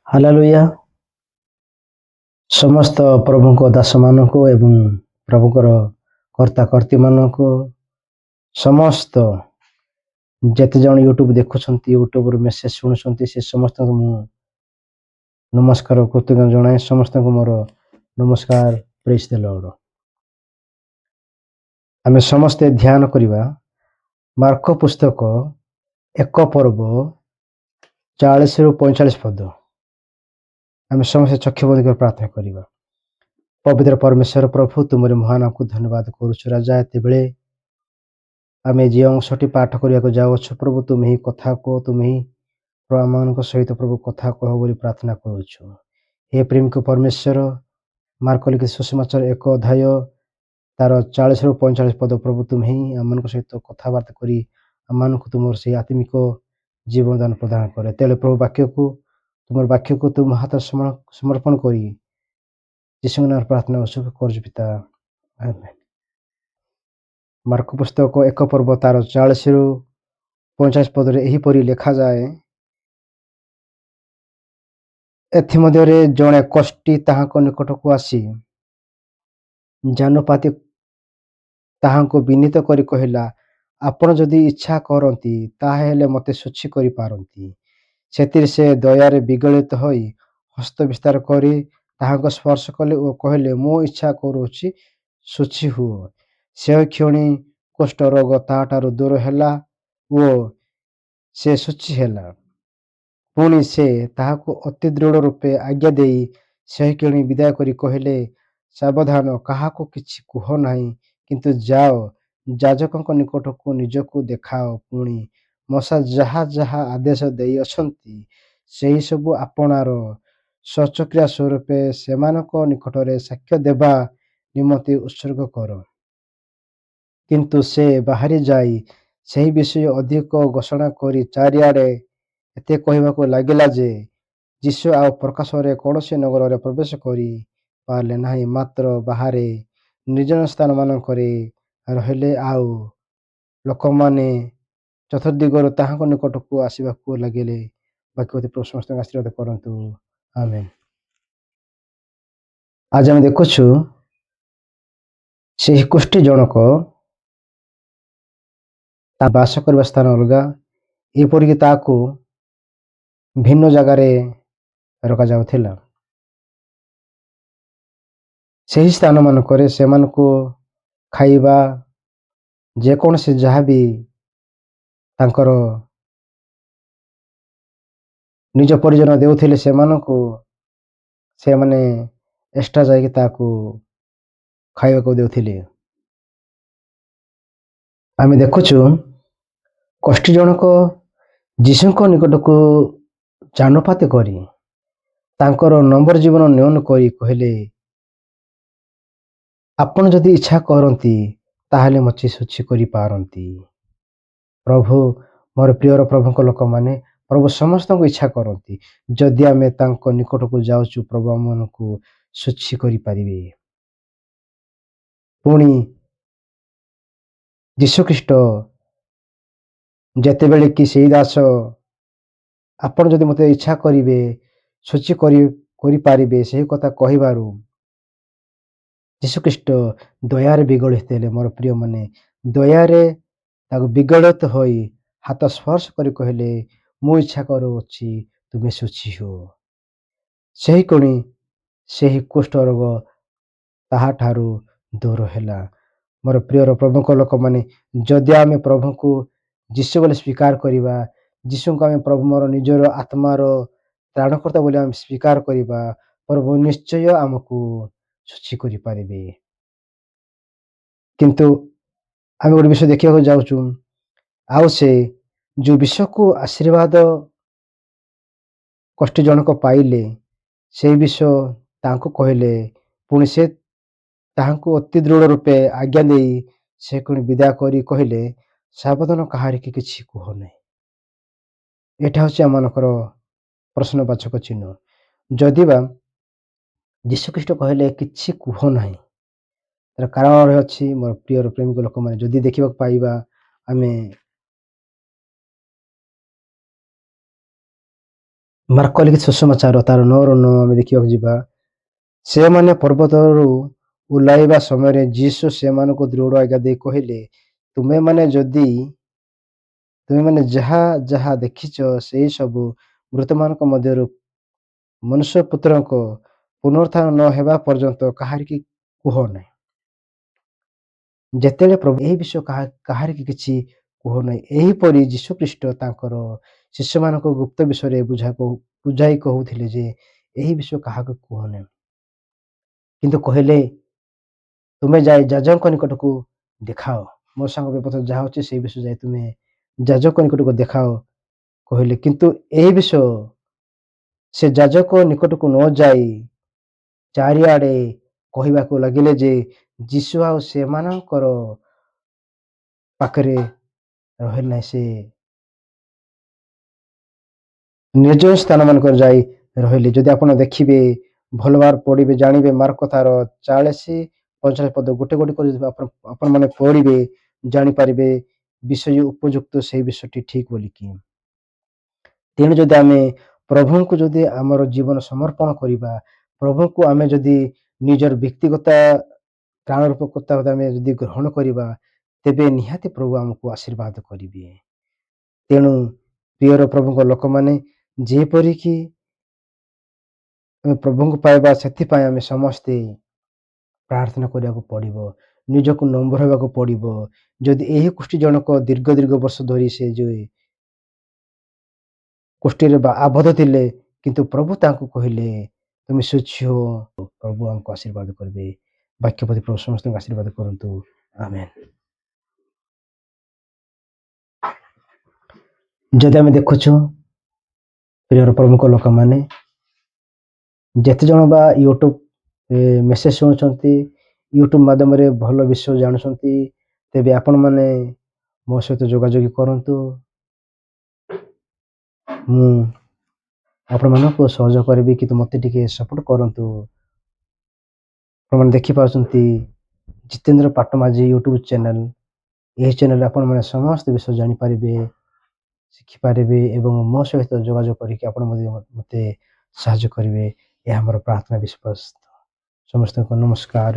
Hallelujah. ସମସ୍ତ ପ୍ରଭୁଙ୍କ ଦାସମାନଙ୍କୁ ଏବଂ ପ୍ରଭୁଙ୍କର କର୍ତ୍ତା କର୍ତ୍ତୀମାନଙ୍କୁ ସମସ୍ତ ଯେତେ ଜଣ ୟୁଟ୍ୟୁବ ଦେଖୁଛନ୍ତି, ୟୁଟ୍ୟୁବରୁ ମେସେଜ ଶୁଣୁଛନ୍ତି, ସେ ସମସ୍ତଙ୍କୁ ମୁଁ ନମସ୍କାର କୃତଜ୍ଞତା ଜଣାଏ। ସମସ୍ତଙ୍କୁ ମୋର ନମସ୍କାର। ପ୍ରେଜ୍ ଦ ଲର୍ଡ। ଆମେ ସମସ୍ତେ ଧ୍ୟାନ କରିବା ମାର୍କ ପୁସ୍ତକ 1 ପର୍ବ 40ରୁ 45 ପଦ। ଆମେ ସମସ୍ତେ ଚକ୍ଷୁ ବନ୍ଦ କରି ପ୍ରାର୍ଥନା କରିବା। ପବିତ୍ର ପରମେଶ୍ୱର ପ୍ରଭୁ, ତୁମର ମହାନାମକୁ ଧନ୍ୟବାଦ କରୁଛୁ ରାଜା। ଏତେବେଳେ ଆମେ ଯେଉଁ ଅଂଶଟି ପାଠ କରିବାକୁ ଯାଉଅଛୁ ପ୍ରଭୁ, ତୁମେ ହିଁ କଥା କୁହ, ତୁମେ ହିଁ ଆମମାନଙ୍କ ସହିତ ପ୍ରଭୁ କଥା କହ ବୋଲି ପ୍ରାର୍ଥନା କରୁଛୁ। ହେ ପ୍ରେମିକ ପରମେଶ୍ୱର, ମାର୍କ ଲିଖିତ ସୁସମାଚାର 1 ଅଧ୍ୟାୟ ତାର 40ରୁ 45 ପଦ ପ୍ରଭୁ, ତୁମେ ହିଁ ଆମମାନଙ୍କ ସହିତ କଥାବାର୍ତ୍ତା କରି ଆମମାନଙ୍କୁ ତୁମର ସେହି ଆତ୍ମିକ ଜୀବନ ଦାନ ପ୍ରଦାନ କରେ। ତେଣୁ ପ୍ରଭୁ ତୁମର ବାକ୍ୟକୁ ତୁମ ହାତ ସମର୍ପଣ କରି ଯୀଶୁଙ୍କ ନାମରେ ପ୍ରାର୍ଥନା କରୁଛୁ ପିତା, ଆମେନ୍। ମାର୍କ ପୁସ୍ତକ 1 ପର୍ବ ତାର 40ରୁ 45 ପଦରେ ଏହିପରି ଲେଖାଯାଏ। ଏଥିମଧ୍ୟରେ ଜଣେ କଷ୍ଟି ତାହାଙ୍କ ନିକଟକୁ ଆସି ଜାନୁପାତି ତାହାଙ୍କୁ ବିନୀତ କରି କହିଲା, ଆପଣ ଯଦି ଇଚ୍ଛା କରନ୍ତି ତାହେଲେ ମୋତେ ଶୁଚି କରିପାରନ୍ତି। ସେଥିରେ ସେ ଦୟାରେ ବିଗଳିତ ହୋଇ ହସ୍ତ ବିସ୍ତାର କରି ତାହାଙ୍କୁ ସ୍ପର୍ଶ କଲେ ଓ କହିଲେ, ମୁଁ ଇଚ୍ଛା କରୁଅଛି, ଶୁଚି ହୁଅ। ସେ କ୍ଷଣି କୁଷ୍ଠ ରୋଗ ତାହାଠାରୁ ଦୂର ହେଲା ଓ ସେ ଶୁଚି ହେଲା। ପୁଣି ସେ ତାହାକୁ ଅତି ଦୃଢ଼ ରୂପେ ଆଜ୍ଞା ଦେଇ ସେହି କ୍ଷଣି ବିଦାୟ କରି କହିଲେ, ସାବଧାନ, କାହାକୁ କିଛି କୁହ ନାହିଁ, କିନ୍ତୁ ଯାଅ ଯାଜକଙ୍କ ନିକଟକୁ ନିଜକୁ ଦେଖାଅ। ପୁଣି ମଶା ଯାହା ଯାହା ଆଦେଶ ଦେଇଅଛନ୍ତି ସେହି ସବୁ ଆପଣାର ଶୌଚକ୍ରିୟା ସ୍ୱରୂପେ ସେମାନଙ୍କ ନିକଟରେ ସାକ୍ଷ୍ୟ ଦେବା ନିମନ୍ତେ ଉତ୍ସର୍ଗ କର। କିନ୍ତୁ ସେ ବାହାରି ଯାଇ ସେହି ବିଷୟ ଅଧିକ ଘୋଷଣା କରି ଚାରିଆଡ଼େ ଏତେ କହିବାକୁ ଲାଗିଲା ଯେ ଯୀଶୁ ଆଉ ପ୍ରକାଶରେ କୌଣସି ନଗରରେ ପ୍ରବେଶ କରି ପାରିଲେ ନାହିଁ, ମାତ୍ର ବାହାରେ ନିର୍ଜନ ସ୍ଥାନମାନଙ୍କରେ ରହିଲେ। ଆଉ ଲୋକମାନେ ଚତୁର୍ଦିଗରୁ ତାହାଙ୍କ ନିକଟକୁ ଆସିବାକୁ ଲାଗିଲେ। ବାକ୍ୟବତୀ ପ୍ରଭୁ ସମସ୍ତଙ୍କୁ ଆଶୀର୍ବାଦ କରନ୍ତୁ, ଆମେନ୍। ଆଜି ଆମେ ଦେଖୁଛୁ ସେହି କୁଷ୍ଠି ଜଣକ ତା ବାସ କରିବା ସ୍ଥାନ ଅଲଗା, ଏପରିକି ତାକୁ ଭିନ୍ନ ଜାଗାରେ ରଖାଯାଉଥିଲା। ସେହି ସ୍ଥାନ ମାନଙ୍କରେ ସେମାନଙ୍କୁ ଖାଇବା ଯେକୌଣସି ଯାହା ବି ତାଙ୍କର ନିଜ ପରିଜନ ଦେଉଥିଲେ ସେମାନଙ୍କୁ ସେମାନେ ଏକ୍ସଟ୍ରା ଯାଇକି ତାକୁ ଖାଇବାକୁ ଦେଉଥିଲେ। ଆମେ ଦେଖୁଛୁ କଷ୍ଟି ଜଣକ ଯୀଶୁଙ୍କ ନିକଟକୁ ଜାନୁପାତି କରି ତାଙ୍କର ନମ୍ବର ଜୀବନ ନ୍ୟୁନ କରି କହିଲେ, ଆପଣ ଯଦି ଇଚ୍ଛା କରନ୍ତି ତାହେଲେ ମୋତେ ଶୁଚି କରିପାରନ୍ତି। ପ୍ରଭୁ, ମୋର ପ୍ରିୟର ପ୍ରଭୁଙ୍କ ଲୋକମାନେ, ପ୍ରଭୁ ସମସ୍ତଙ୍କୁ ଇଚ୍ଛା କରନ୍ତି। ଯଦି ଆମେ ତାଙ୍କ ନିକଟକୁ ଯାଉଛୁ ପ୍ରଭୁ ଆମମାନଙ୍କୁ ଶୁଚି କରିପାରିବେ। ପୁଣି ଯୀଶୁଖ୍ରୀଷ୍ଟ ଯେତେବେଳେ କି ସେଇ ଦାସ, ଆପଣ ଯଦି ମୋତେ ଇଚ୍ଛା କରିବେ ଶୁଚି କରିପାରିବେ, ସେହି କଥା କହିବାରୁ ଯୀଶୁଖ୍ରୀଷ୍ଟ ଦୟାରେ ବିଗଳିତ ହେଲେ। ମୋର ପ୍ରିୟମାନେ, ଦୟାରେ ତାକୁ ବିଗଳିତ ହୋଇ ହାତ ସ୍ପର୍ଶ କରି କହିଲେ, ମୁଁ ଇଚ୍ଛା କରୁଅଛି, ତୁମେ ଶୁଚି ହୁଅ। ସେହି କ୍ଷଣି ସେହି କୁଷ୍ଠ ରୋଗ ତାହାଠାରୁ ଦୂର ହେଲା। ମୋର ପ୍ରିୟର ପ୍ରଭୁଙ୍କ ଲୋକମାନେ, ଯଦି ଆମେ ପ୍ରଭୁଙ୍କୁ ଯୀଶୁ ବୋଲି ସ୍ୱୀକାର କରିବା, ଯୀଶୁଙ୍କୁ ଆମେ ପ୍ରଭୁ ମୋର ନିଜର ଆତ୍ମାର ତ୍ରାଣକର୍ତ୍ତା ବୋଲି ଆମେ ସ୍ୱୀକାର କରିବା, ପ୍ରଭୁ ନିଶ୍ଚୟ ଆମକୁ ଶୁଚି କରିପାରିବେ। କିନ୍ତୁ ଆମେ ଗୋଟେ ବିଷୟ ଦେଖିବାକୁ ଯାଉଛୁ, ଆଉ ସେ ଯେଉଁ ବିଷୟକୁ ଆଶୀର୍ବାଦ କଷ୍ଟି ଜଣକ ପାଇଲେ ସେହି ବିଷୟ ତାଙ୍କୁ କହିଲେ। ପୁଣି ସେ ତାହାଙ୍କୁ ଅତି ଦୃଢ଼ ରୂପେ ଆଜ୍ଞା ଦେଇ ସେ ପୁଣି ବିଦାୟ କରି କହିଲେ, ସାବଧାନ, କାହାରିକି କିଛି କୁହ ନାହିଁ। ଏଇଟା ହେଉଛି ଆମମାନଙ୍କର ପ୍ରଶ୍ନବାଚକ ଚିହ୍ନ। ଯଦିବା ଯୀଶୁଖ୍ରୀଷ୍ଟ କହିଲେ କିଛି କୁହ ନାହିଁ, ତାର କାରଣ ରହିଅଛି। ମୋର ପ୍ରିୟର ପ୍ରେମିକ ଲୋକମାନେ, ଯଦି ଦେଖିବାକୁ ପାଇବା ଆମେ ମାର୍କ ଲିଖିତ ସୁସମାଚାର ତାର 9 ଆମେ ଦେଖିବାକୁ ଯିବା। ସେମାନେ ପର୍ବତରୁ ଓହ୍ଲାଇବା ସମୟରେ ଯୀଶୁ ସେମାନଙ୍କୁ ଦୃଢ଼ ଆଜ୍ଞା ଦେଇ କହିଲେ, ତୁମେମାନେ ଯାହା ଯାହା ଦେଖିଛ ସେହି ସବୁ ମୃତମାନଙ୍କ ମଧ୍ୟରୁ ମନୁଷ୍ୟପୁତ୍ରଙ୍କ ପୁନରୁତ୍ଥାନ ନ ହେବା ପର୍ଯ୍ୟନ୍ତ କାହାରିକି କୁହ ନାହିଁ। ଯେତେବେଳେ ପ୍ରଭୁ ଏହି ବିଷୟ କାହାରିକି କିଛି କୁହ ନାହିଁ। ଏହିପରି ଯୀଶୁଖ୍ରୀଷ୍ଟ ତାଙ୍କର ଶିଷ୍ୟମାନଙ୍କୁ ଗୁପ୍ତ ବିଷୟରେ ବୁଝାଇ କହୁଥିଲେ ଯେ ଏହି ବିଷୟ କାହାକୁ କୁହ ନାହିଁ। କିନ୍ତୁ କହିଲେ, ତୁମେ ଯାଇ ଯାଜକଙ୍କ ନିକଟକୁ ଦେଖାଅ। ମୋ ସାଙ୍ଗ ବିପଦ ଯାହା ଅଛି ସେଇ ବିଷୟ ଯାଇ ତୁମେ ଯାଜକଙ୍କ ନିକଟକୁ ଦେଖାଅ କହିଲେ। କିନ୍ତୁ ଏହି ବିଷୟ ସେ ଯାଜକ ନିକଟକୁ ନ ଯାଇ ଚାରିଆଡ଼େ କହିବାକୁ ଲାଗିଲେ ଯେ ଯୀଶୁ ଆଉ ସେମାନଙ୍କର ପାଖରେ ରହିଲେ ନାହିଁ। ସେ ନିର୍ଜନ ସ୍ଥାନ ମାନଙ୍କରେ ଯାଇ ରହିଲେ। ଯଦି ଆପଣ ଦେଖିବେ ଭଲ ଭାବରେ ପଢିବେ ଜାଣିବେ ମାର୍କ ତାର 40-45 ପଦ ଗୋଟେ ଗୋଟେ କରି ଆପଣ ମାନେ ପଢିବେ ଜାଣିପାରିବେ ବିଷୟ ଉପଯୁକ୍ତ ସେଇ ବିଷୟଟି ଠିକ ବୋଲିକି। ତେଣୁ ଯଦି ଆମେ ପ୍ରଭୁଙ୍କୁ ଯଦି ଆମର ଜୀବନ ସମର୍ପଣ କରିବା, ପ୍ରଭୁଙ୍କୁ ଆମେ ଯଦି ନିଜର ବ୍ୟକ୍ତିଗତ ପ୍ରାଣ ରୂପ କଥା ଆମେ ଯଦି ଗ୍ରହଣ କରିବା, ତେବେ ନିହାତି ପ୍ରଭୁ ଆମକୁ ଆଶୀର୍ବାଦ କରିବେ। ତେଣୁ ପ୍ରିୟର ପ୍ରଭୁଙ୍କ ଲୋକମାନେ ଯେପରିକି ଆମେ ପ୍ରଭୁଙ୍କୁ ପାଇବା ସେଥିପାଇଁ ଆମେ ସମସ୍ତେ ପ୍ରାର୍ଥନା କରିବାକୁ ପଡ଼ିବ। ନିଜକୁ ନମ୍ର ହେବାକୁ ପଡ଼ିବ। ଯଦି ଏହି ଗୋଷ୍ଠୀ ଜଣକ ଦୀର୍ଘ ବର୍ଷ ଧରି ସେ ଯୋଉ ଗୋଷ୍ଠୀରେ ଆବଦ୍ଧ ଥିଲେ, କିନ୍ତୁ ପ୍ରଭୁ ତାଙ୍କୁ କହିଲେ ତୁମେ ସ୍ୱଚ୍ଛ ହୁଅ। ପ୍ରଭୁ ଆମକୁ ଆଶୀର୍ବାଦ କରିବେ। ବାକ୍ୟପତି ପ୍ରଭୁ ସମସ୍ତଙ୍କୁ ଆଶୀର୍ବାଦ କରନ୍ତୁ। ଆମେନ୍। ଯଦି ଆମେ ଦେଖୁଛୁ ପ୍ରିୟର ପ୍ରଭୁଙ୍କ ଲୋକମାନେ ଯେତେ ଜଣ ବା ୟୁଟ୍ୟୁବ ମେସେଜ ଶୁଣୁଛନ୍ତି, ୟୁଟ୍ୟୁବ ମାଧ୍ୟମରେ ଭଲ ବିଷୟ ଜାଣୁଛନ୍ତି, ତେବେ ଆପଣମାନେ ମୋ ସହିତ ଯୋଗାଯୋଗ କରନ୍ତୁ। ମୁଁ ଆପଣମାନଙ୍କୁ ସହଯୋଗ କରିବି, କିନ୍ତୁ ମୋତେ ଟିକେ ସପୋର୍ଟ କରନ୍ତୁ। ଆପଣମାନେ ଦେଖିପାରୁଛନ୍ତି ଜିତେନ୍ଦ୍ର ପାଟମାଝୀ ୟୁଟ୍ୟୁବ ଚ୍ୟାନେଲ। ଏହି ଚ୍ୟାନେଲରେ ଆପଣମାନେ ସମସ୍ତ ବିଷୟ ଜାଣିପାରିବେ, ଶିଖିପାରିବେ ଏବଂ ମୋ ସହିତ ଯୋଗାଯୋଗ କରିକି ଆପଣ ମଧ୍ୟ ମୋତେ ସାହାଯ୍ୟ କରିବେ। ଏହା ଆମର ପ୍ରାର୍ଥନା ବିଶ୍ୱାସ। ସମସ୍ତଙ୍କୁ ନମସ୍କାର।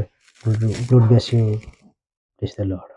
God bless you. Praise the Lord.